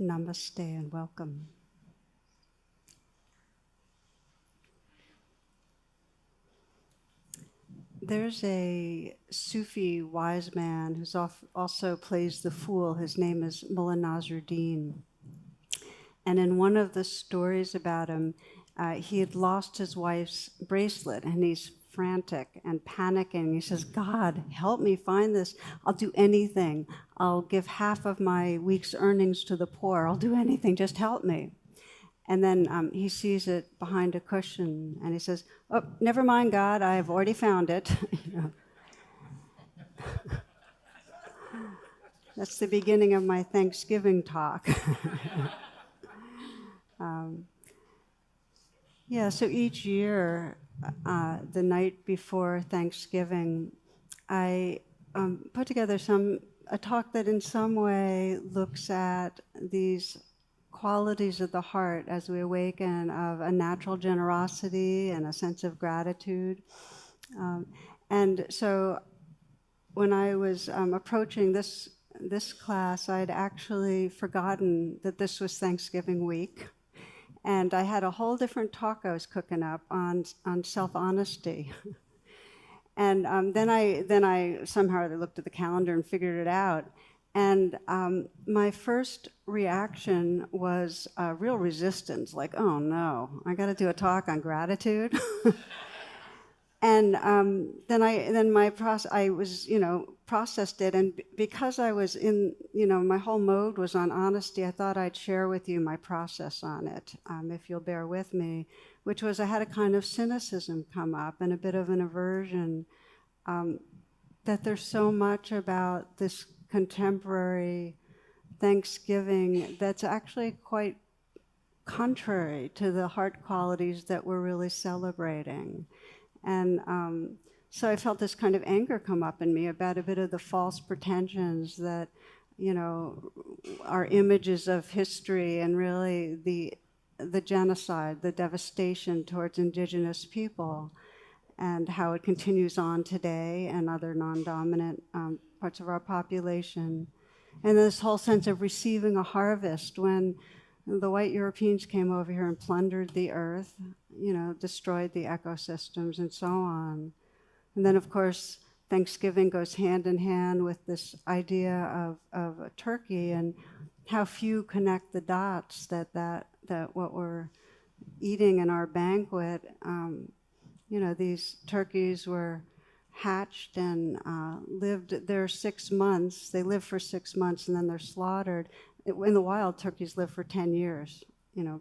Namaste and welcome. There's a Sufi wise man who's also plays the fool. His name is Milan. And in one of the stories about him, he had lost his wife's bracelet, and he's frantic and panicking. He says, God, help me find this. I'll do anything. I'll give half of my week's earnings to the poor. I'll do anything. Just help me. And then he sees it behind a cushion, and he says, oh, never mind, God, I've already found it. That's the beginning of my Thanksgiving talk. So each year, the night before Thanksgiving, I put together a talk that in some way looks at these qualities of the heart as we awaken, of a natural generosity and a sense of gratitude. And so when I was approaching this class, I'd actually forgotten that this was Thanksgiving week. And I had a whole different talk I was cooking up on self-honesty. And then I somehow looked at the calendar and figured it out. And my first reaction was real resistance, like, oh no, I got to do a talk on gratitude. And I was, processed it, and because I was in, my whole mode was on honesty, I thought I'd share with you my process on it, if you'll bear with me, which was I had a kind of cynicism come up and a bit of an aversion that there's so much about this contemporary Thanksgiving that's actually quite contrary to the heart qualities that we're really celebrating. And so I felt this kind of anger come up in me about a bit of the false pretensions that, are images of history and really the genocide, the devastation towards indigenous people, and how it continues on today and other non-dominant parts of our population. And this whole sense of receiving a harvest when the white Europeans came over here and plundered the earth, destroyed the ecosystems and so on. And then, of course, Thanksgiving goes hand in hand with this idea of a turkey, and how few connect the dots that what we're eating in our banquet, these turkeys were hatched and lived there 6 months. They live for 6 months and then they're slaughtered. In the wild, turkeys live for 10 years,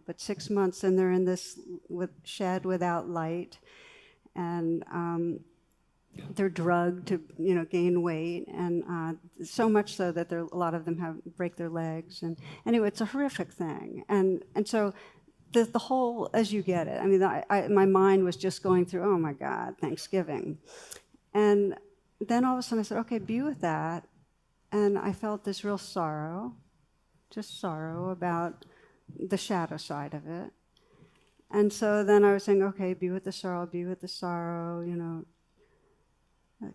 but 6 months, and they're in this shed without light, and they're drugged to, gain weight, and so much so that a lot of them break their legs, and anyway, it's a horrific thing, and so the whole, as you get it, I mean, my mind was just going through, oh my God, Thanksgiving, and then all of a sudden I said, okay, be with that, and I felt this real sorrow. Just sorrow about the shadow side of it. And so then I was saying, okay, be with the sorrow,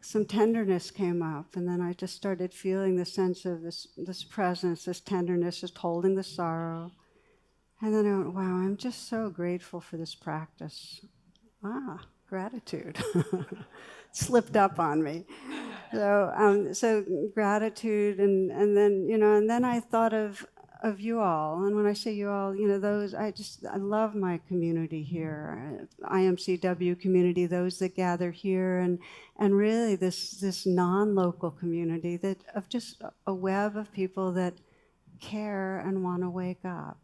some tenderness came up, and then I just started feeling the sense of this presence, this tenderness, just holding the sorrow. And then I went, wow, I'm just so grateful for this practice. Gratitude. Slipped up on me. So gratitude, and then and then I thought of you all, and when I say you all, I love my community here, IMCW community, those that gather here, and really this non-local community of just a web of people that care and want to wake up.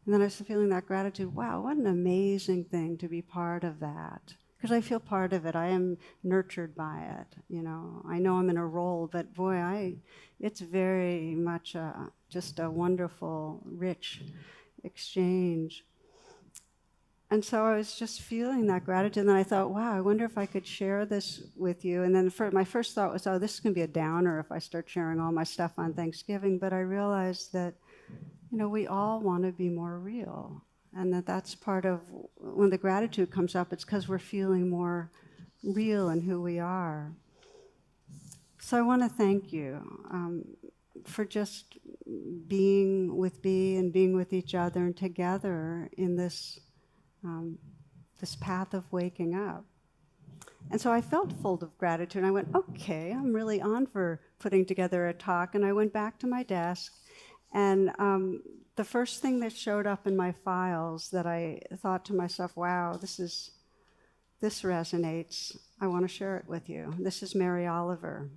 And then I was feeling that gratitude. Wow, what an amazing thing to be part of that. Because I feel part of it. I am nurtured by it. I know I'm in a role, but boy, it's very much just a wonderful, rich exchange. And so I was just feeling that gratitude, and then I thought, wow, I wonder if I could share this with you. And then my first thought was, oh, this is going to be a downer if I start sharing all my stuff on Thanksgiving. But I realized that, we all want to be more real. And that's part of, when the gratitude comes up, it's because we're feeling more real in who we are. So I want to thank you for just being with Bee and being with each other and together in this path of waking up. And so I felt full of gratitude. I went, okay, I'm really on for putting together a talk. And I went back to my desk, and the first thing that showed up in my files that I thought to myself, wow, this resonates. I want to share it with you. This is Mary Oliver.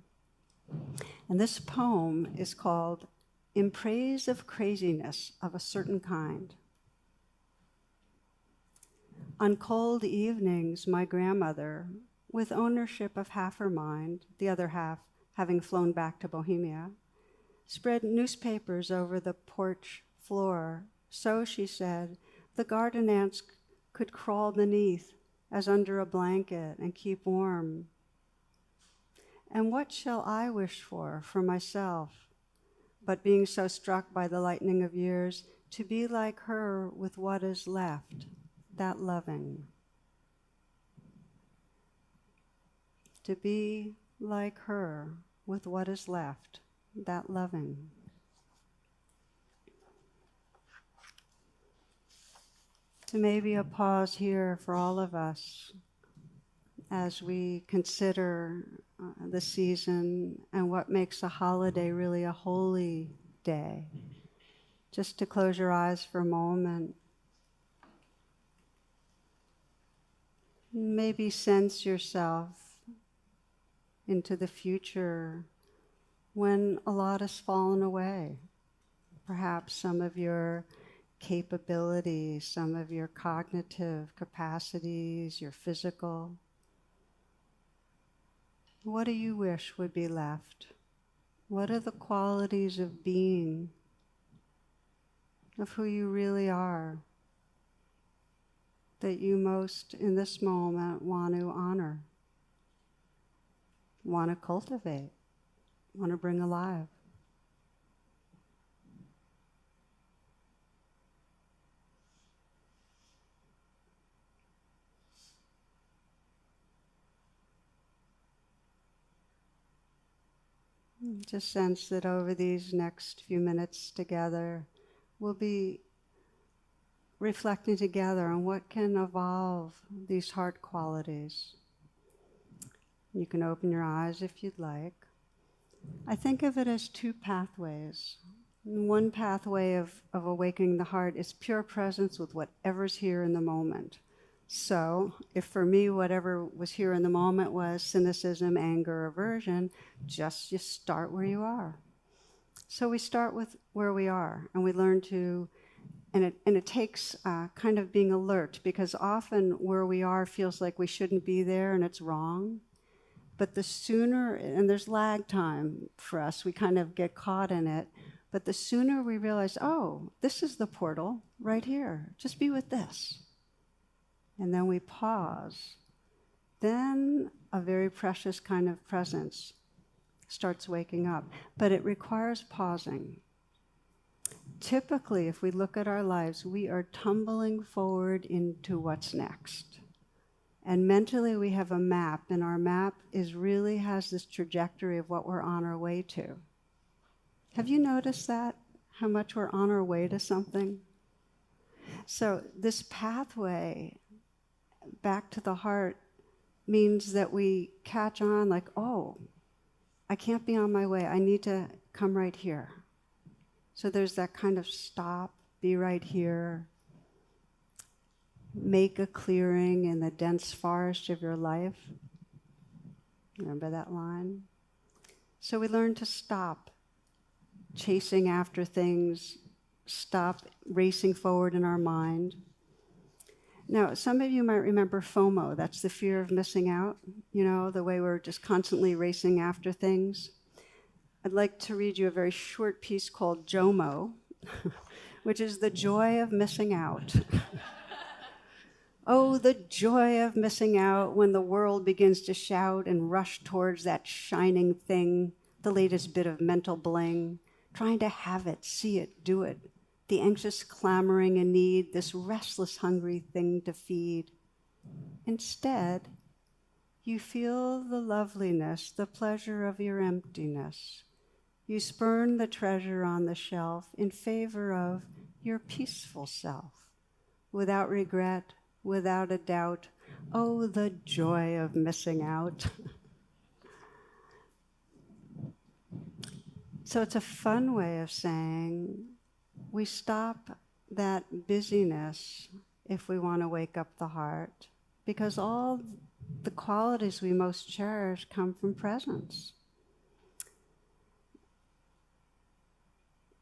And this poem is called In Praise of Craziness of a Certain Kind. On cold evenings, my grandmother, with ownership of half her mind, the other half having flown back to Bohemia, spread newspapers over the porch floor. So, she said, the garden ants could crawl beneath as under a blanket and keep warm. And what shall I wish for myself, but being so struck by the lightning of years, to be like her with what is left, that loving. To be like her with what is left, that loving. So maybe a pause here for all of us as we consider the season and what makes a holiday really a holy day. Just to close your eyes for a moment. Maybe sense yourself into the future when a lot has fallen away. Perhaps some of your capabilities, some of your cognitive capacities, your physical. What do you wish would be left? What are the qualities of being, of who you really are, that you most in this moment want to honor, want to cultivate, want to bring alive? Just sense that over these next few minutes together, we'll be reflecting together on what can evolve these heart qualities. You can open your eyes if you'd like. I think of it as two pathways. One pathway of awakening the heart is pure presence with whatever's here in the moment. So if for me whatever was here in the moment was cynicism, anger, aversion, just you start where you are. So we start with where we are, and we learn to, and it takes kind of being alert, because often where we are feels like we shouldn't be there and it's wrong. But the sooner, and there's lag time for us, we kind of get caught in it, but the sooner we realize, oh, this is the portal right here, just be with this. And then we pause. Then a very precious kind of presence starts waking up. But it requires pausing. Typically, if we look at our lives, we are tumbling forward into what's next. And mentally we have a map, and our map really has this trajectory of what we're on our way to. Have you noticed that? How much we're on our way to something? So this pathway back to the heart means that we catch on like, oh, I can't be on my way. I need to come right here. So there's that kind of stop, be right here, make a clearing in the dense forest of your life. Remember that line? So we learn to stop chasing after things, stop racing forward in our mind. Now, some of you might remember FOMO. That's the fear of missing out, you know, the way we're just constantly racing after things. I'd like to read you a very short piece called JOMO, which is the joy of missing out. Oh, the joy of missing out when the world begins to shout and rush towards that shining thing, the latest bit of mental bling, trying to have it, see it, do it. The anxious clamoring and need, this restless, hungry thing to feed. Instead, you feel the loveliness, the pleasure of your emptiness. You spurn the treasure on the shelf in favor of your peaceful self, without regret, without a doubt. Oh, the joy of missing out. So it's a fun way of saying we stop that busyness if we want to wake up the heart, because all the qualities we most cherish come from presence.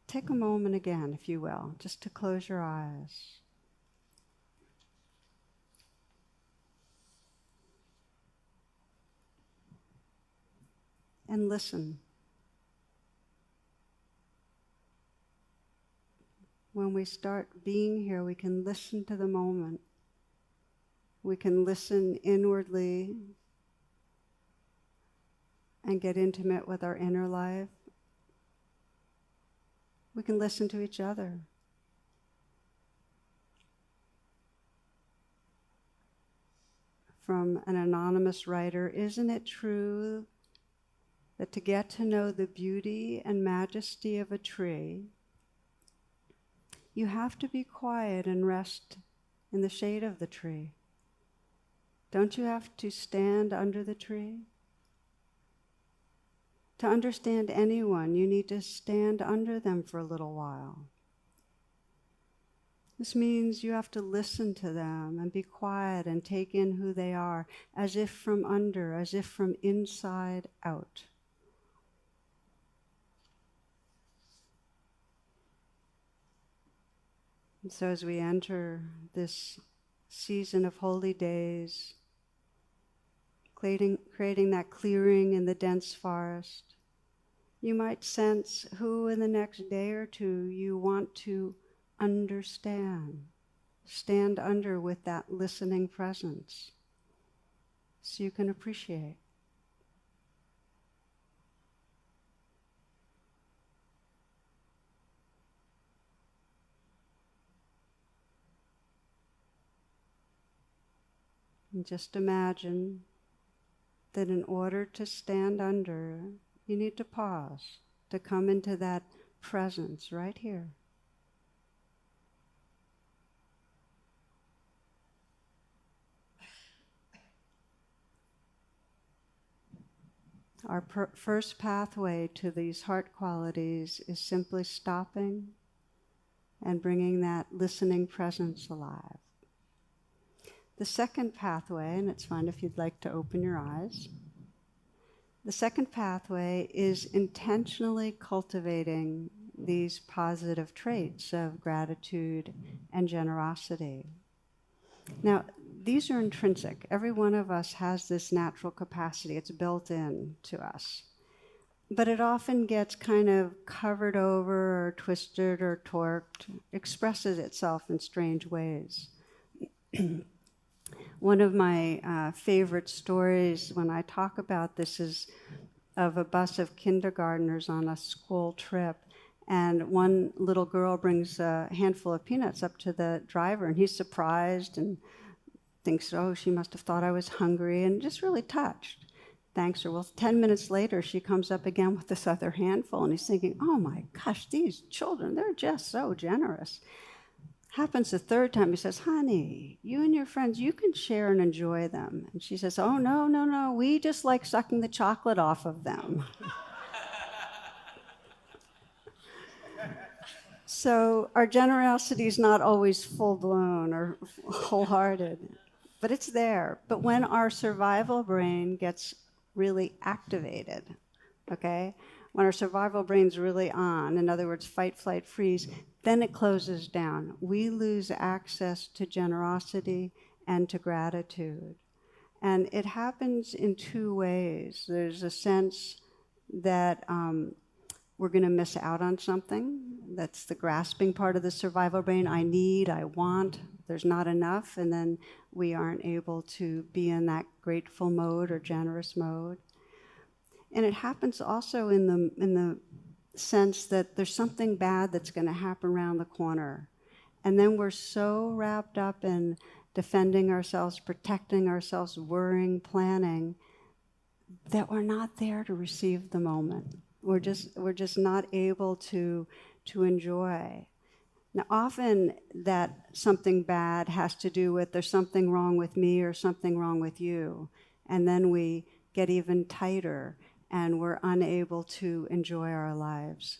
Take a moment again, if you will, just to close your eyes. And listen. When we start being here, we can listen to the moment. We can listen inwardly and get intimate with our inner life. We can listen to each other. From an anonymous writer, isn't it true that to get to know the beauty and majesty of a tree, you have to be quiet and rest in the shade of the tree? Don't you have to stand under the tree? To understand anyone, you need to stand under them for a little while. This means you have to listen to them and be quiet and take in who they are, as if from under, as if from inside out. And so as we enter this season of holy days, creating that clearing in the dense forest, you might sense who in the next day or two you want to understand, stand under with that listening presence, so you can appreciate. And just imagine that in order to stand under, you need to pause, to come into that presence right here. Our first pathway to these heart qualities is simply stopping and bringing that listening presence alive. The second pathway, and it's fine if you'd like to open your eyes, the second pathway is intentionally cultivating these positive traits of gratitude and generosity. Now, these are intrinsic. Every one of us has this natural capacity. It's built in to us. But it often gets kind of covered over or twisted or torqued, expresses itself in strange ways. One of my favorite stories when I talk about this is of a bus of kindergartners on a school trip. And one little girl brings a handful of peanuts up to the driver, and he's surprised and thinks, oh, she must have thought I was hungry, and just really touched. Thanks her. Well, 10 minutes later, she comes up again with this other handful, and he's thinking, oh my gosh, these children, they're just so generous. Happens the third time, he says, honey, you and your friends, you can share and enjoy them. And she says, oh, no, we just like sucking the chocolate off of them. So our generosity is not always full-blown or wholehearted, but it's there. But when our survival brain gets really activated, okay, when our survival brain's really on, in other words, fight, flight, freeze, then it closes down. We lose access to generosity and to gratitude. And it happens in two ways. There's a sense that we're going to miss out on something. That's the grasping part of the survival brain. I need, I want, there's not enough, and then we aren't able to be in that grateful mode or generous mode. And it happens also in the sense that there's something bad that's going to happen around the corner. And then we're so wrapped up in defending ourselves, protecting ourselves, worrying, planning, that we're not there to receive the moment. We're just not able to enjoy. Now, often that something bad has to do with there's something wrong with me or something wrong with you. And then we get even tighter and we're unable to enjoy our lives.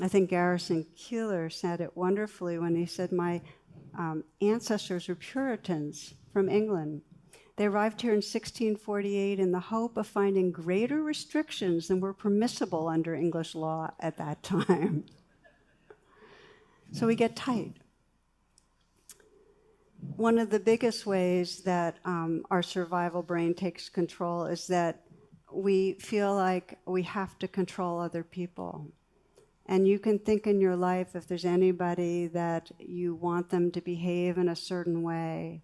I think Garrison Keillor said it wonderfully when he said, my ancestors were Puritans from England. They arrived here in 1648 in the hope of finding greater restrictions than were permissible under English law at that time. So we get tight. One of the biggest ways that our survival brain takes control is that we feel like we have to control other people. And you can think in your life if there's anybody that you want them to behave in a certain way,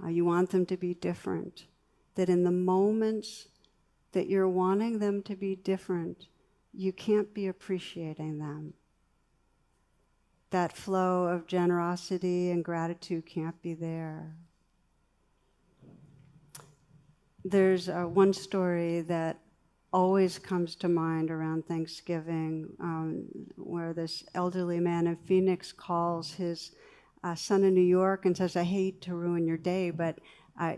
you want them to be different, that in the moments that you're wanting them to be different, you can't be appreciating them. That flow of generosity and gratitude can't be there. There's one story that always comes to mind around Thanksgiving, where this elderly man in Phoenix calls his son in New York and says, I hate to ruin your day, but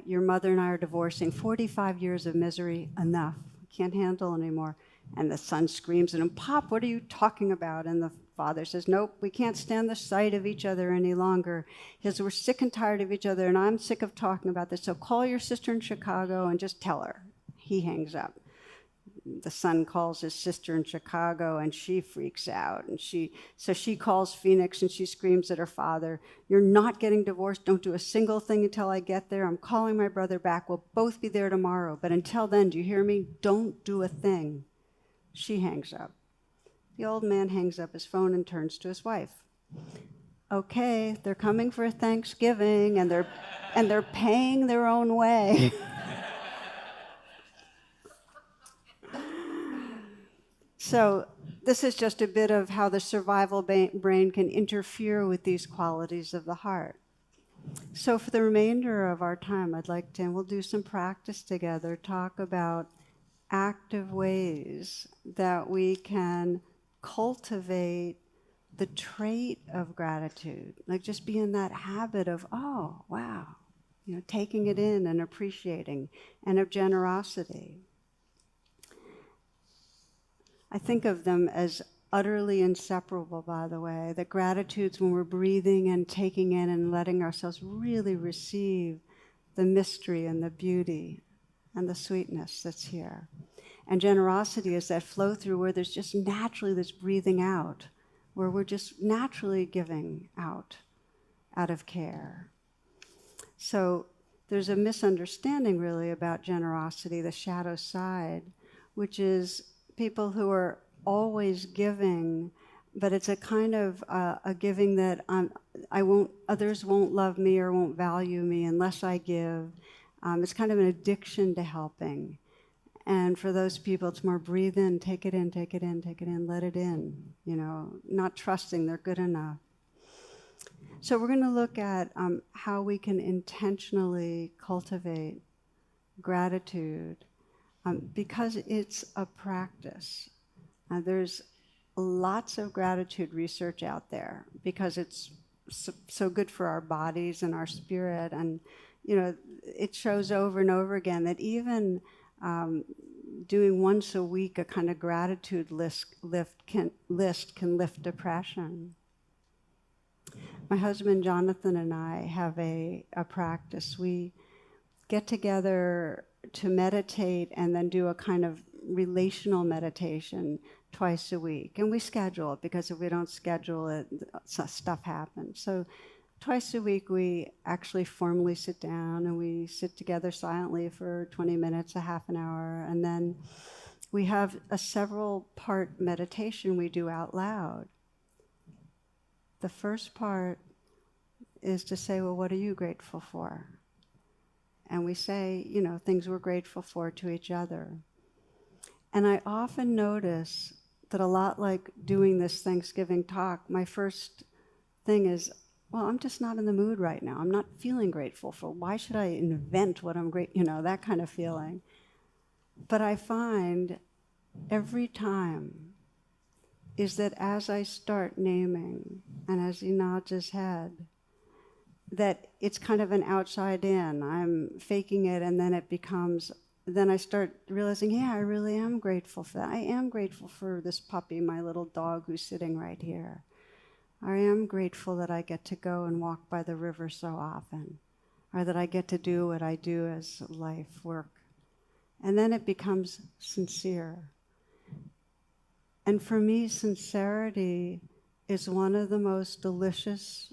your mother and I are divorcing. 45 years of misery, enough. Can't handle anymore. And the son screams at him, Pop, what are you talking about? And the father says, nope, we can't stand the sight of each other any longer. He says, we're sick and tired of each other, and I'm sick of talking about this, so call your sister in Chicago and just tell her. He hangs up. The son calls his sister in Chicago, and she freaks out. And she calls Phoenix, and she screams at her father, you're not getting divorced. Don't do a single thing until I get there. I'm calling my brother back. We'll both be there tomorrow. But until then, do you hear me? Don't do a thing. She hangs up. The old man hangs up his phone and turns to his wife. Okay, they're coming for Thanksgiving, and they're paying their own way. So this is just a bit of how the survival brain can interfere with these qualities of the heart. So for the remainder of our time, I'd like to, and we'll do some practice together, talk about active ways that we can cultivate the trait of gratitude, like just be in that habit of, oh, wow, taking it in and appreciating, and of generosity. I think of them as utterly inseparable, by the way. That gratitude's when we're breathing and taking in and letting ourselves really receive the mystery and the beauty and the sweetness that's here. And generosity is that flow through where there's just naturally this breathing out, where we're just naturally giving out of care. So there's a misunderstanding really about generosity, the shadow side, which is people who are always giving, but it's a kind of a giving that others won't love me or won't value me unless I give. It's kind of an addiction to helping. And for those people, it's more breathe in, take it in, take it in, take it in, let it in, not trusting they're good enough. So we're going to look at how we can intentionally cultivate gratitude because it's a practice. There's lots of gratitude research out there because it's so good for our bodies and our spirit. And, it shows over and over again that even doing once a week a kind of gratitude list can lift depression. My husband Jonathan and I have a practice. We get together to meditate and then do a kind of relational meditation twice a week. And we schedule it because if we don't schedule it, stuff happens. So twice a week we actually formally sit down and we sit together silently for 20 minutes, a half an hour, and then we have a several part meditation we do out loud. The first part is to say, well, what are you grateful for? And we say, things we're grateful for to each other. And I often notice that a lot like doing this Thanksgiving talk, my first thing is, well, I'm just not in the mood right now. I'm not feeling grateful for, why should I invent what I'm that kind of feeling. But I find every time is that as I start naming, and as he nods his head, that it's kind of an outside in. I'm faking it, and then it becomes, then I start realizing, yeah, I really am grateful for that. I am grateful for this puppy, my little dog who's sitting right here. I am grateful that I get to go and walk by the river so often, or that I get to do what I do as life work. And then it becomes sincere. And for me, sincerity is one of the most delicious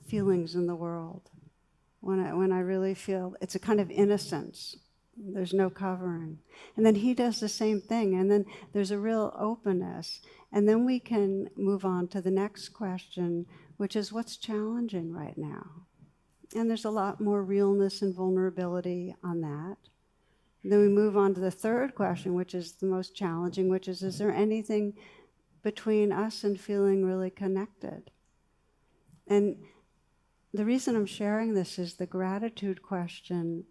feelings in the world. When I really feel, it's a kind of innocence. There's no covering. And then he does the same thing. And then there's a real openness. And then we can move on to the next question, which is what's challenging right now? And there's a lot more realness and vulnerability on that. And then we move on to the third question, which is the most challenging, which is there anything between us and feeling really connected? And the reason I'm sharing this is the gratitude question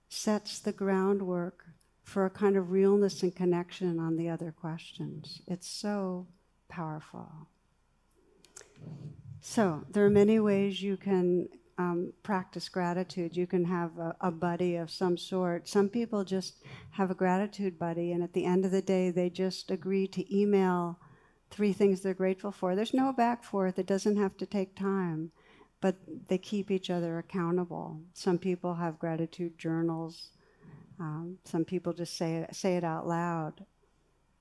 sets the groundwork for a kind of realness and connection on the other questions. It's so powerful. So there are many ways you can practice gratitude. You can have a buddy of some sort. Some people just have a gratitude buddy, and at the end of the day, they just agree to email 3 things they're grateful for. There's no back forth. It doesn't have to take time, but they keep each other accountable. Some people have gratitude journals. Some people just say it out loud.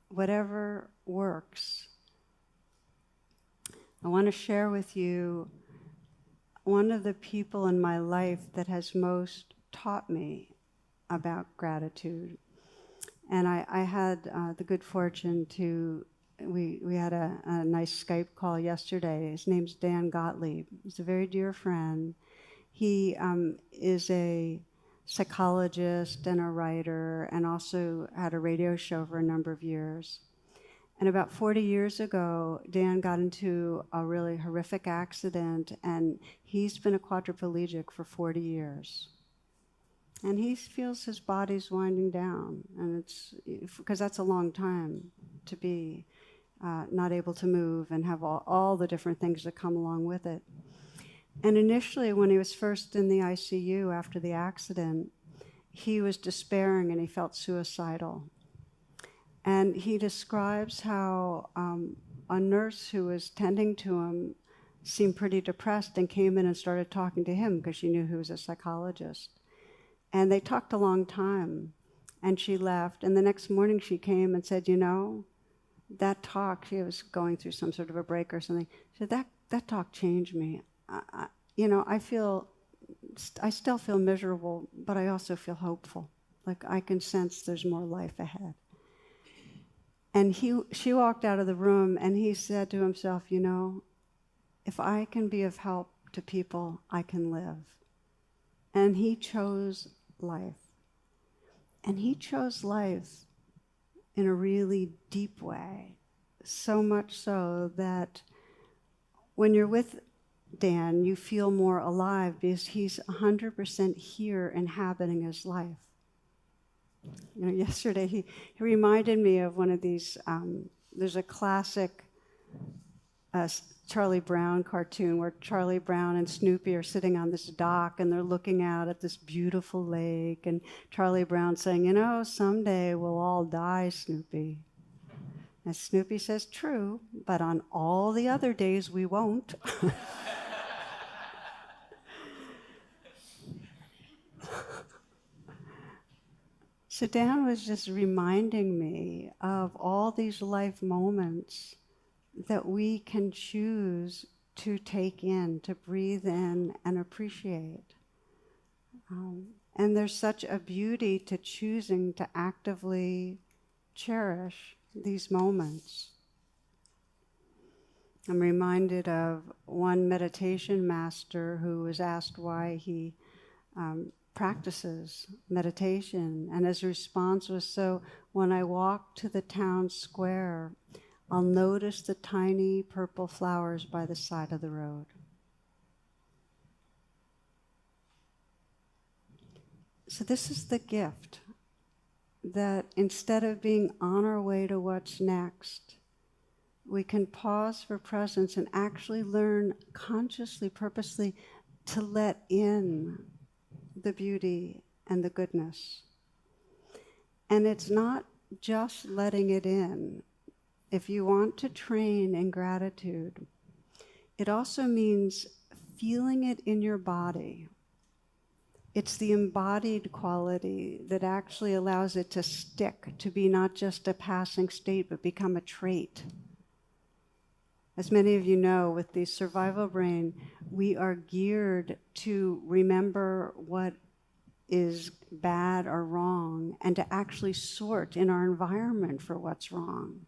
Whatever works. I want to share with you one of the people in my life that has most taught me about gratitude. And I had the good fortune to, we had a nice Skype call yesterday. His name's Dan Gottlieb. He's a very dear friend. He is a psychologist and a writer, and also had a radio show for a number of years. And about 40 years ago, Dan got into a really horrific accident, and he's been a quadriplegic for 40 years. And he feels his body's winding down, and it's because that's a long time to be not able to move and have all the different things that come along with it. And initially, when he was first in the ICU after the accident, he was despairing and he felt suicidal. And he describes how a nurse who was tending to him seemed pretty depressed and came in and started talking to him because she knew he was a psychologist. And they talked a long time, and she left. And the next morning she came and said, you know, that talk, she was going through some sort of a break or something. She said, that talk changed me. I still feel miserable, but I also feel hopeful. Like I can sense there's more life ahead. And she walked out of the room, and he said to himself, you know, if I can be of help to people, I can live. And he chose life. And he chose life in a really deep way, so much so that when you're with Dan, you feel more alive because he's 100% here inhabiting his life. You know, yesterday he reminded me of one of these, there's a classic Charlie Brown cartoon where Charlie Brown and Snoopy are sitting on this dock and they're looking out at this beautiful lake, and Charlie Brown saying, you know, someday we'll all die, Snoopy. And Snoopy says, true, but on all the other days we won't. So Dan was just reminding me of all these life moments that we can choose to take in, to breathe in and appreciate. And there's such a beauty to choosing to actively cherish these moments. I'm reminded of one meditation master who was asked why he practices meditation, and his response was, so when I walk to the town square, I'll notice the tiny purple flowers by the side of the road. So this is the gift. that instead of being on our way to what's next, we can pause for presence and actually learn consciously, purposely, to let in the beauty and the goodness. And it's not just letting it in. If you want to train in gratitude, it also means feeling it in your body. It's the embodied quality that actually allows it to stick, to be not just a passing state, but become a trait. As many of you know, with the survival brain, we are geared to remember what is bad or wrong and to actually sort in our environment for what's wrong.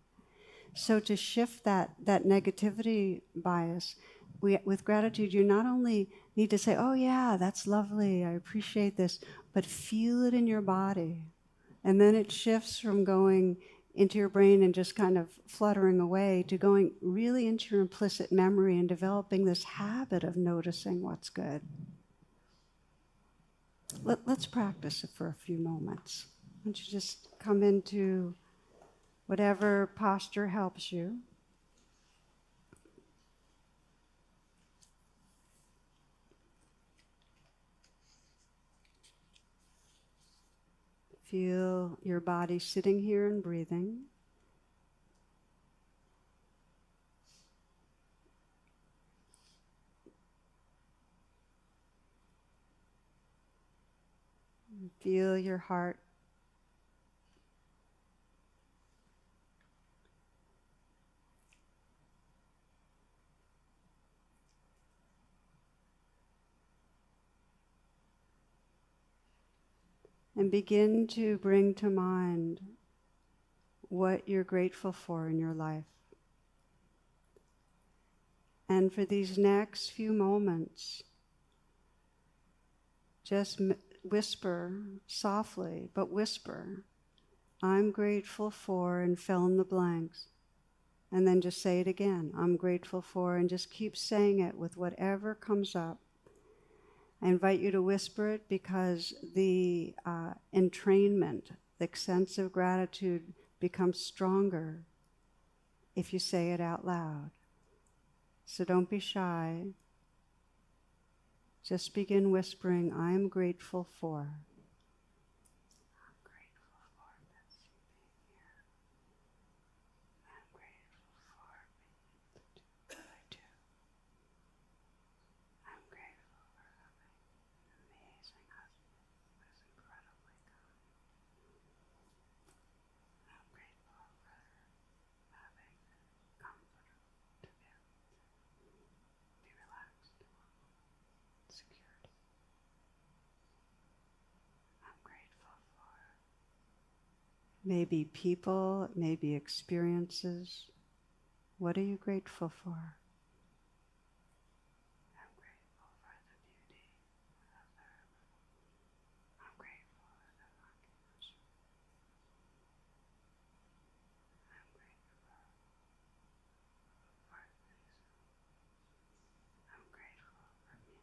So to shift that negativity bias, with gratitude, you not only need to say, oh yeah, that's lovely, I appreciate this, but feel it in your body. And then it shifts from going into your brain and just kind of fluttering away to going really into your implicit memory and developing this habit of noticing what's good. Let's practice it for a few moments. Why don't you just come into whatever posture helps you. Feel your body sitting here and breathing. Feel your heart. And begin to bring to mind what you're grateful for in your life. And for these next few moments, just whisper softly, but whisper, I'm grateful for, and fill in the blanks. And then just say it again, I'm grateful for, and just keep saying it with whatever comes up. I invite you to whisper it because the entrainment, the sense of gratitude becomes stronger if you say it out loud. So don't be shy. Just begin whispering, I am grateful for. I'm grateful for this being here. I'm grateful for what I do. I'm grateful for having an amazing husband who is incredibly kind. I'm grateful for having comfort to be able to be relaxed. Security. I'm grateful for maybe people, maybe experiences. What are you grateful for? I'm grateful for the beauty of the river. I'm grateful for the monkeys. I'm grateful for things. I'm grateful for me.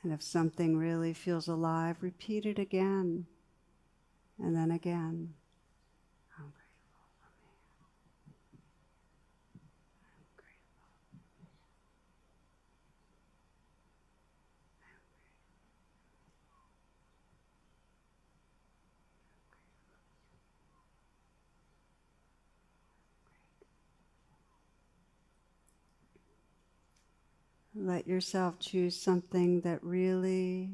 And if something really feels alive, repeat it again, and then again. I'm grateful for me. I'm grateful. Let yourself choose something that really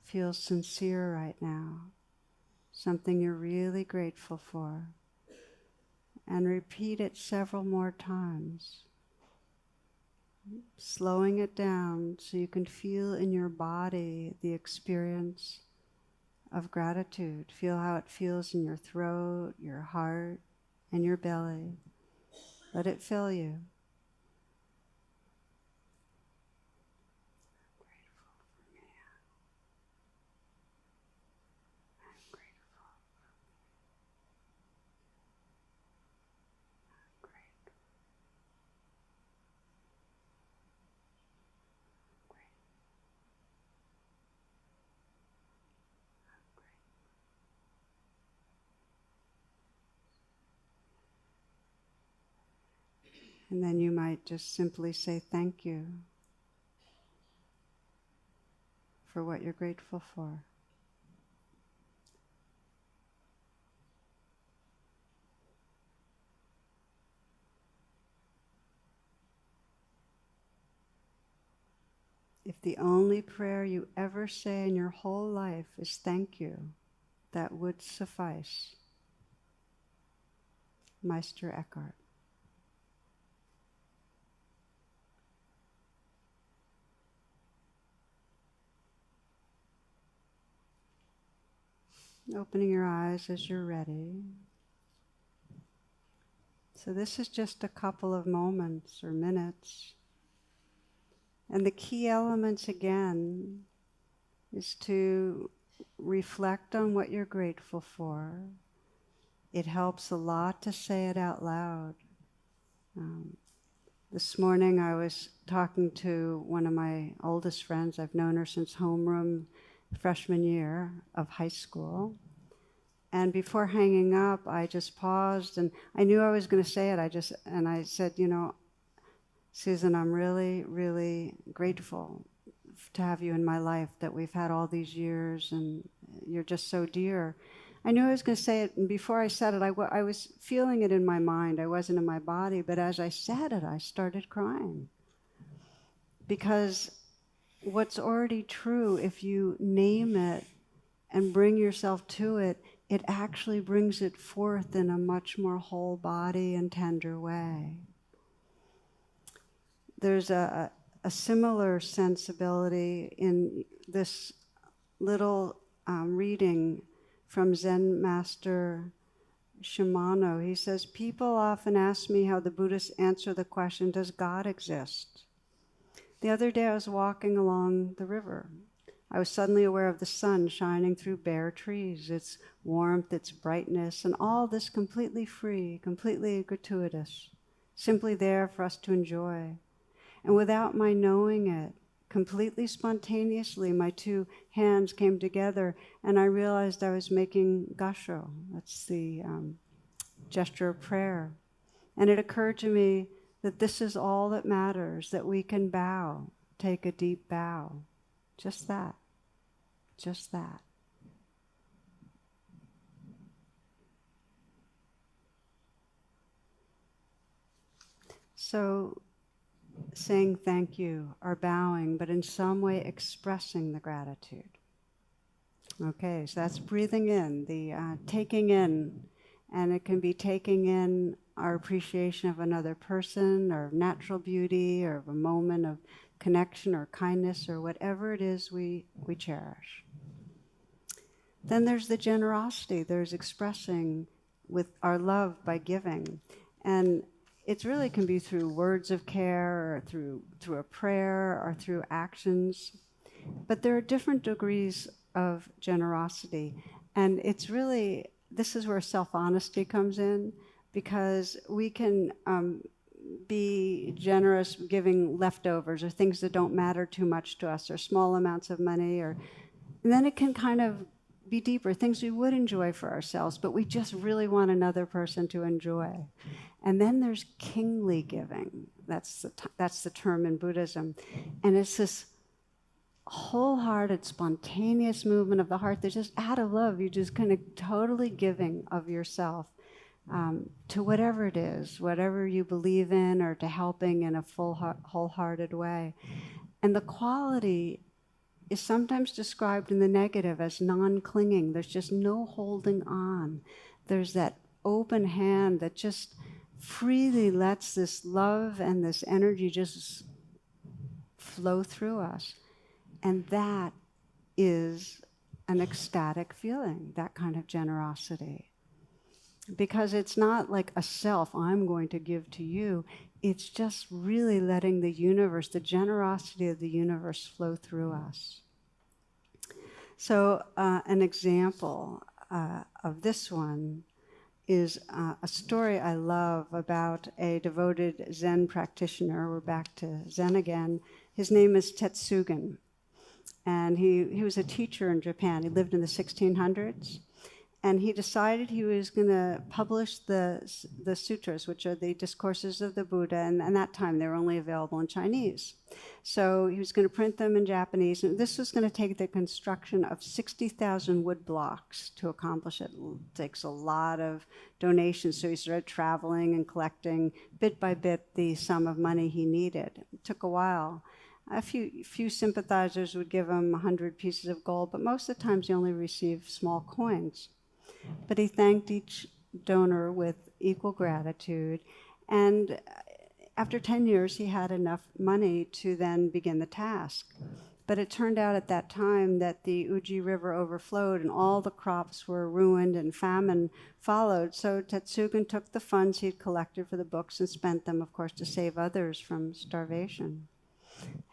feels sincere right now, something you're really grateful for, and repeat it several more times, slowing it down so you can feel in your body the experience of gratitude. Feel how it feels in your throat, your heart, and your belly. Let it fill you. And then you might just simply say thank you for what you're grateful for. If the only prayer you ever say in your whole life is thank you, that would suffice. Meister Eckhart. Opening your eyes as you're ready. So this is just a couple of moments or minutes. And the key elements again is to reflect on what you're grateful for. It helps a lot to say it out loud. This morning I was talking to one of my oldest friends. I've known her since homeroom freshman year of high school. And before hanging up, I just paused, and I knew I was going to say it. I said, you know, Susan, I'm really, really grateful to have you in my life, that we've had all these years, and you're just so dear. I knew I was going to say it, and before I said it, I was feeling it in my mind. I wasn't in my body, but as I said it, I started crying. Because what's already true, if you name it and bring yourself to it, it actually brings it forth in a much more whole body and tender way. There's a similar sensibility in this little reading from Zen Master Shimano. He says, people often ask me how the Buddhists answer the question, does God exist? The other day I was walking along the river. I was suddenly aware of the sun shining through bare trees, its warmth, its brightness, and all this completely free, completely gratuitous, simply there for us to enjoy. And without my knowing it, completely spontaneously, my two hands came together, and I realized I was making gasho. That's the gesture of prayer. And it occurred to me that this is all that matters, that we can bow, take a deep bow. Just that. Just that. So, saying thank you or bowing, but in some way expressing the gratitude. Okay, so that's breathing in, the taking in, and it can be taking in our appreciation of another person or natural beauty or of a moment of connection or kindness or whatever it is we cherish. Then there's the generosity. There's expressing with our love by giving. And it really can be through words of care or through a prayer or through actions. But there are different degrees of generosity. And it's really, this is where self-honesty comes in, because we can be generous giving leftovers or things that don't matter too much to us or small amounts of money, and then it can kind of be deeper, things we would enjoy for ourselves, but we just really want another person to enjoy. And then there's kingly giving. That's the term in Buddhism. And it's this wholehearted, spontaneous movement of the heart that's just out of love. You're just kind of totally giving of yourself to whatever it is, whatever you believe in, or to helping in a wholehearted way. And the quality is sometimes described in the negative as non-clinging. There's just no holding on. There's that open hand that just freely lets this love and this energy just flow through us. And that is an ecstatic feeling, that kind of generosity. Because it's not like a self, I'm going to give to you. It's just really letting the universe, the generosity of the universe flow through us. So an example of this one is a story I love about a devoted Zen practitioner. We're back to Zen again. His name is Tetsugen. And he was a teacher in Japan. He lived in the 1600s. And he decided he was going to publish the sutras, which are the discourses of the Buddha, and at that time they were only available in Chinese. So he was going to print them in Japanese, and this was going to take the construction of 60,000 wood blocks to accomplish it. It takes a lot of donations, so he started traveling and collecting bit by bit the sum of money he needed. It took a while. A few sympathizers would give him 100 pieces of gold, but most of the times he only received small coins. But he thanked each donor with equal gratitude, and after 10 years he had enough money to then begin the task. But it turned out at that time that the Uji River overflowed and all the crops were ruined and famine followed. So Tetsugen took the funds he had collected for the books and spent them, of course, to save others from starvation.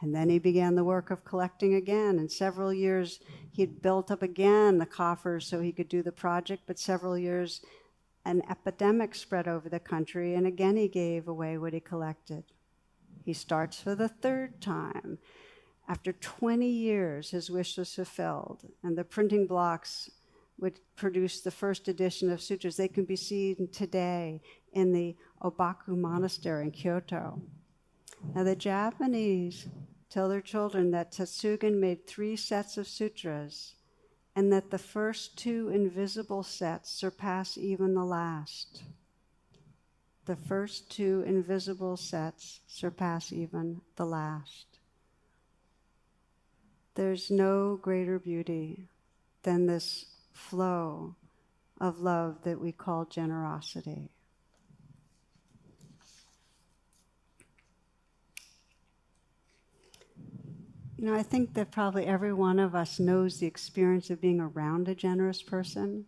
And then he began the work of collecting again. In several years, he had built up again the coffers so he could do the project, but several years, an epidemic spread over the country, and again he gave away what he collected. He starts for the third time. After 20 years, his wish was fulfilled, and the printing blocks would produce the first edition of sutras. They can be seen today in the Obaku Monastery in Kyoto. Now the Japanese tell their children that Tetsugen made 3 sets of sutras, and that the first 2 invisible sets surpass even the last. The first 2 invisible sets surpass even the last. There's no greater beauty than this flow of love that we call generosity. You know, I think that probably every one of us knows the experience of being around a generous person,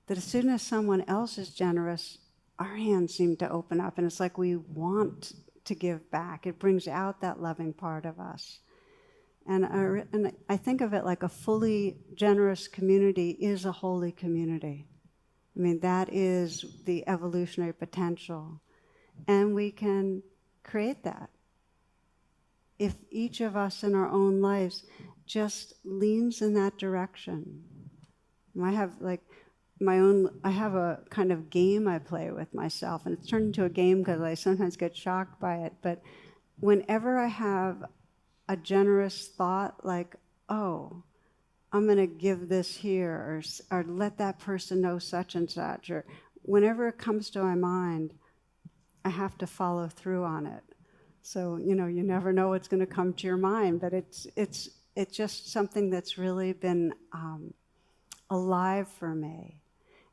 that as soon as someone else is generous, our hands seem to open up, and it's like we want to give back. It brings out that loving part of us. And I think of it like a fully generous community is a holy community. I mean, that is the evolutionary potential. And we can create that if each of us in our own lives just leans in that direction. I have I have a kind of game I play with myself, and it's turned into a game because I sometimes get shocked by it, but whenever I have a generous thought like, oh, I'm going to give this here, or let that person know such and such, or whenever it comes to my mind, I have to follow through on it. So, you know, you never know what's going to come to your mind, but it's just something that's really been alive for me.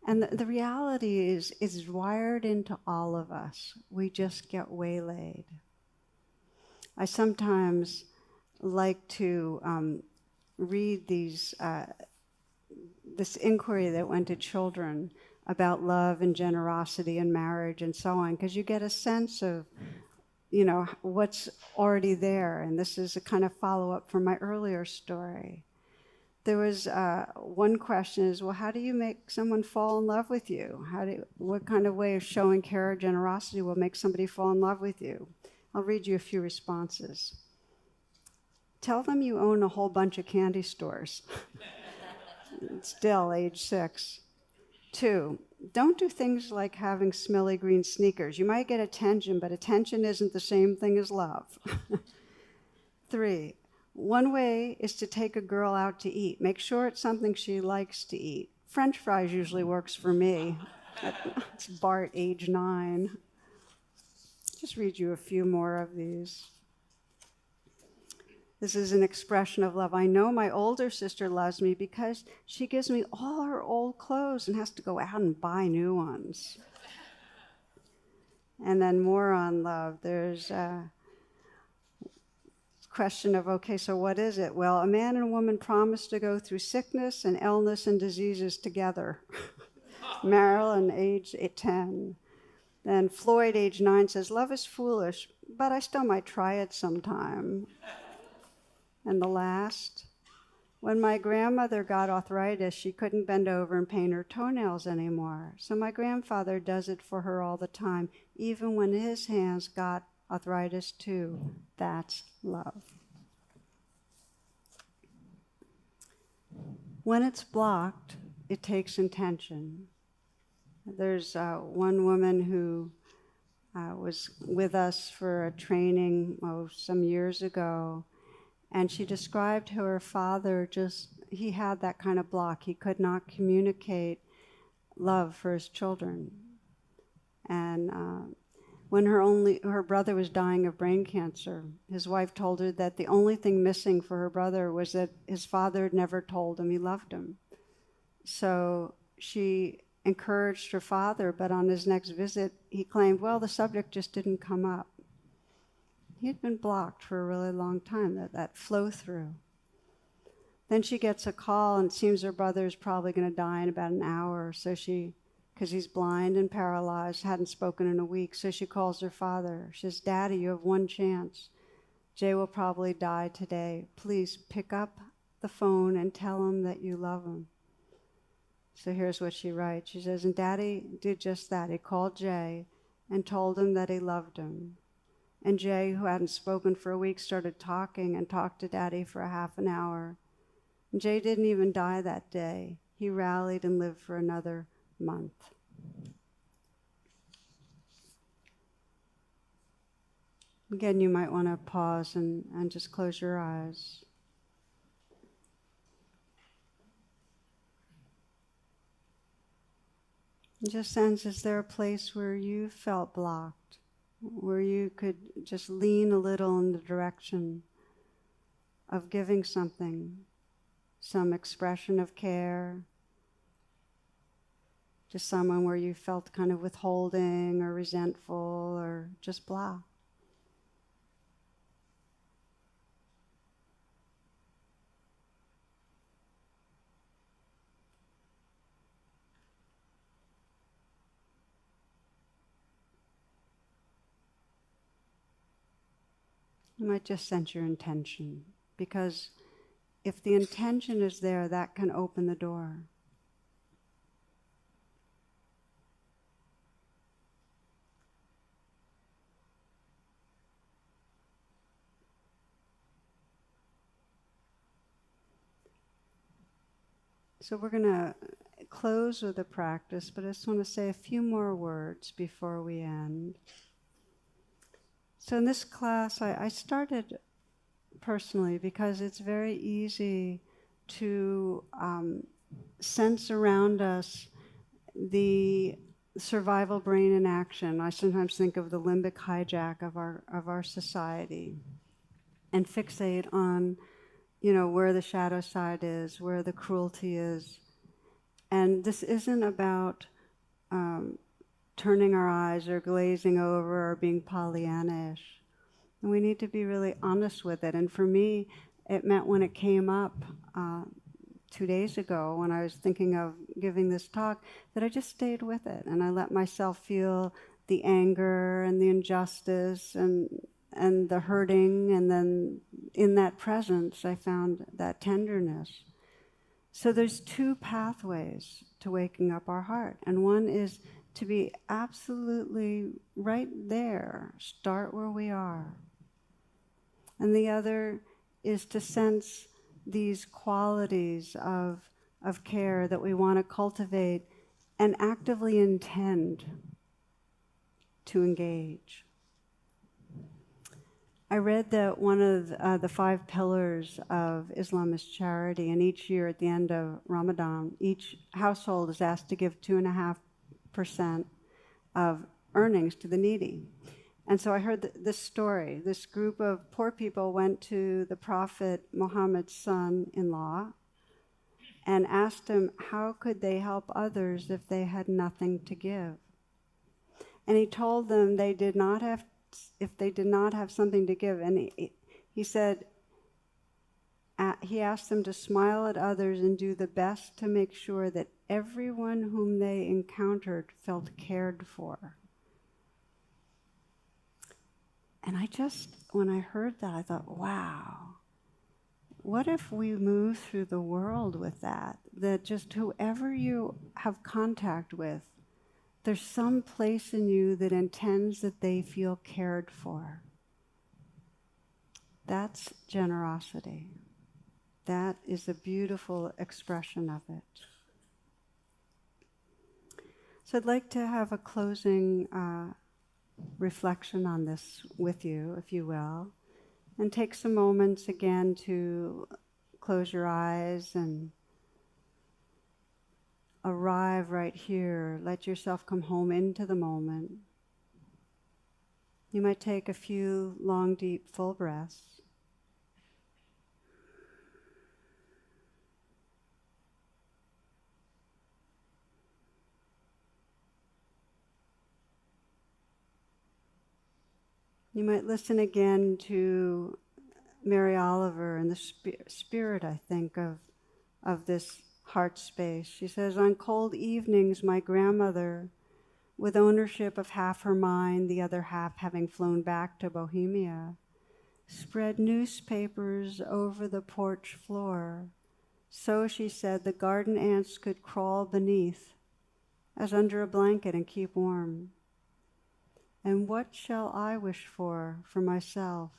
And the reality is wired into all of us. We just get waylaid. I sometimes like to read this inquiry that went to children about love and generosity and marriage and so on, because you get a sense of, you know, what's already there. And this is a kind of follow-up from my earlier story. There was one question is, well, how do you make someone fall in love with you? What kind of way of showing care or generosity will make somebody fall in love with you? I'll read you a few responses. Tell them you own a whole bunch of candy stores. Still, age 6. 2, don't do things like having smelly green sneakers. You might get attention, but attention isn't the same thing as love. 3, one way is to take a girl out to eat. Make sure it's something she likes to eat. French fries usually works for me. It's Bart, age 9. Just read you a few more of these. This is an expression of love. I know my older sister loves me because she gives me all her old clothes and has to go out and buy new ones. And then more on love. There's a question of, okay, so what is it? Well, a man and a woman promise to go through sickness and illness and diseases together. Marilyn, age 10. Then Floyd, age 9, says, love is foolish, but I still might try it sometime. And the last, when my grandmother got arthritis, she couldn't bend over and paint her toenails anymore. So my grandfather does it for her all the time, even when his hands got arthritis too. That's love. When it's blocked, it takes intention. There's one woman who was with us for a training some years ago, and she described how her father he had that kind of block. He could not communicate love for his children. And when her brother was dying of brain cancer, his wife told her that the only thing missing for her brother was that his father had never told him he loved him. So she encouraged her father, but on his next visit, he claimed, well, the subject just didn't come up. He had been blocked for a really long time, that flow through. Then she gets a call, and it seems her brother's probably going to die in about an hour. So because he's blind and paralyzed, hadn't spoken in a week, so she calls her father. She says, Daddy, you have one chance. Jay will probably die today. Please pick up the phone and tell him that you love him. So here's what she writes. She says, and Daddy did just that. He called Jay and told him that he loved him. And Jay, who hadn't spoken for a week, started talking and talked to Daddy for a half an hour. And Jay didn't even die that day. He rallied and lived for another month. Again, you might want to pause and just close your eyes. Just sense, is there a place where you felt blocked, where you could just lean a little in the direction of giving something, some expression of care, just someone where you felt kind of withholding or resentful or just blah? You might just sense your intention, because if the intention is there, that can open the door. So we're going to close with a practice, but I just want to say a few more words before we end. So in this class, I started personally because it's very easy to sense around us the survival brain in action. I sometimes think of the limbic hijack of our society, and fixate on, where the shadow side is, where the cruelty is. And this isn't about turning our eyes or glazing over or being Pollyannish. And we need to be really honest with it. And for me, it meant when it came up 2 days ago, when I was thinking of giving this talk, that I just stayed with it. And I let myself feel the anger and the injustice and the hurting. And then in that presence, I found that tenderness. So there's two pathways to waking up our heart. And one is to be absolutely right there, start where we are. And the other is to sense these qualities of care that we want to cultivate and actively intend to engage. I read that one of the 5 pillars of Islam is charity, and each year at the end of Ramadan, each household is asked to give 2.5% of earnings to the needy. And so I heard this story. This group of poor people went to the Prophet Muhammad's son-in-law and asked him how could they help others if they had nothing to give. And he told them if they did not have something to give. And he said, he asked them to smile at others and do the best to make sure that everyone whom they encountered felt cared for. And when I heard that, I thought, wow, what if we move through the world with that just whoever you have contact with, there's some place in you that intends that they feel cared for. That's generosity. That is a beautiful expression of it. So I'd like to have a closing reflection on this with you, if you will, and take some moments again to close your eyes and arrive right here. Let yourself come home into the moment. You might take a few long, deep, full breaths. You might listen again to Mary Oliver and the spirit, I think, of this heart space. She says, on cold evenings, my grandmother, with ownership of half her mind, the other half having flown back to Bohemia, spread newspapers over the porch floor. So, she said, the garden ants could crawl beneath, as under a blanket, and keep warm. And what shall I wish for myself,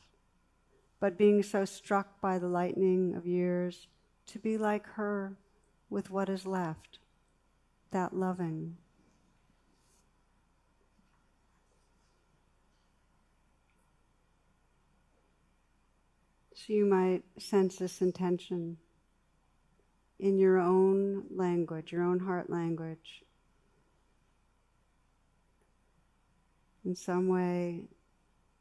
but being so struck by the lightning of years, to be like her with what is left, that loving. So you might sense this intention in your own language, your own heart language. In some way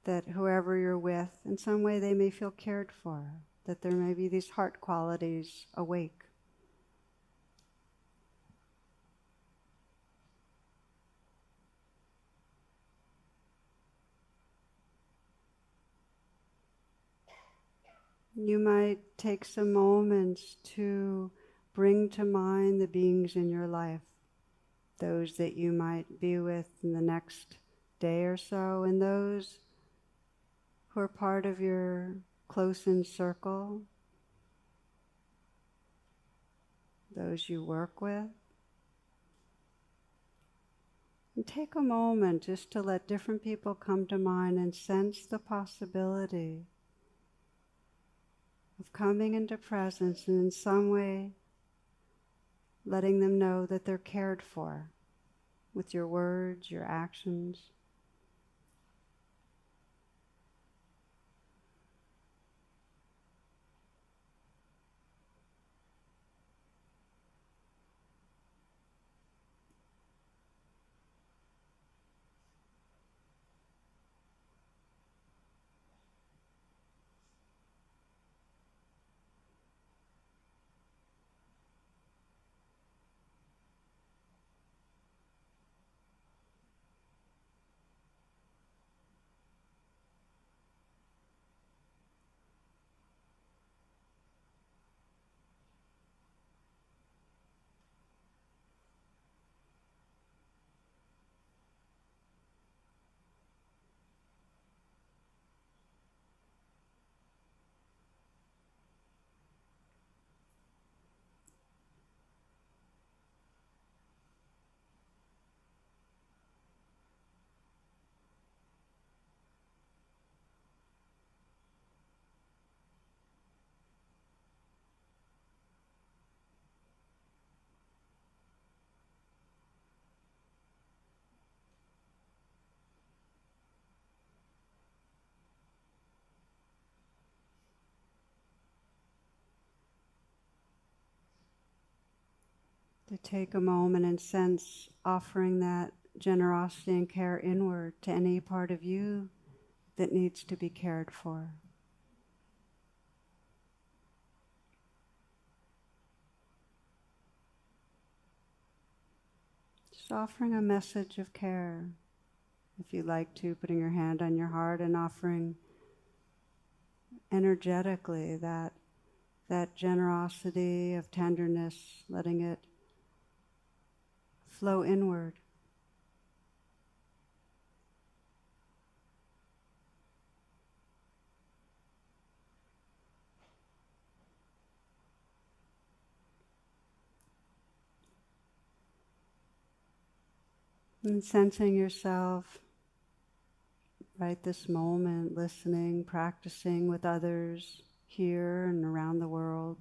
that whoever you're with, in some way they may feel cared for, that there may be these heart qualities awake. You might take some moments to bring to mind the beings in your life, those that you might be with in the next day or so, and those who are part of your close-in circle, those you work with. And take a moment just to let different people come to mind and sense the possibility of coming into presence and in some way letting them know that they're cared for with your words, your actions. To take a moment and sense offering that generosity and care inward to any part of you that needs to be cared for. Just offering a message of care. If you like to, putting your hand on your heart and offering energetically that generosity of tenderness, letting it flow inward. And sensing yourself right this moment, listening, practicing with others here and around the world,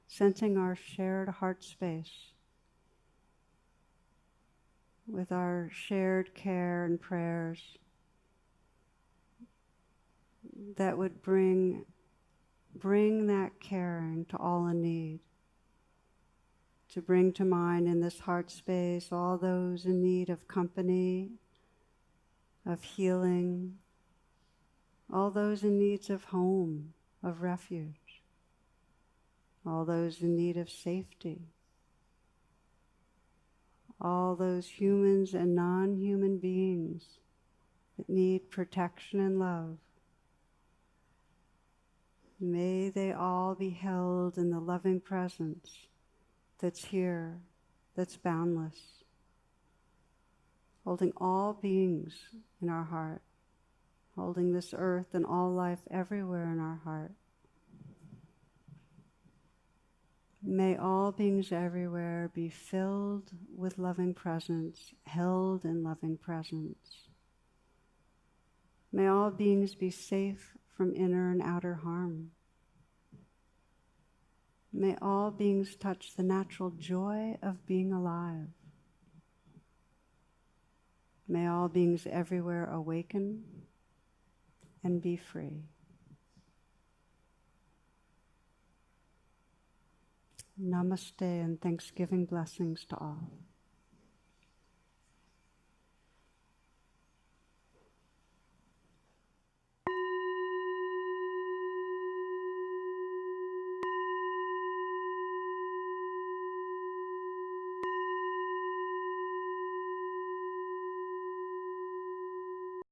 sensing our shared heart space. with our shared care and prayers that would bring that caring to all in need, to bring to mind in this heart space all those in need of company, of healing, all those in need of home, of refuge, all those in need of safety, all those humans and non-human beings that need protection and love. May they all be held in the loving presence that's here, that's boundless, holding all beings in our heart, holding this earth and all life everywhere in our heart. May all beings everywhere be filled with loving presence, held in loving presence. May all beings be safe from inner and outer harm. May all beings touch the natural joy of being alive. May all beings everywhere awaken and be free. Namaste and Thanksgiving blessings to all.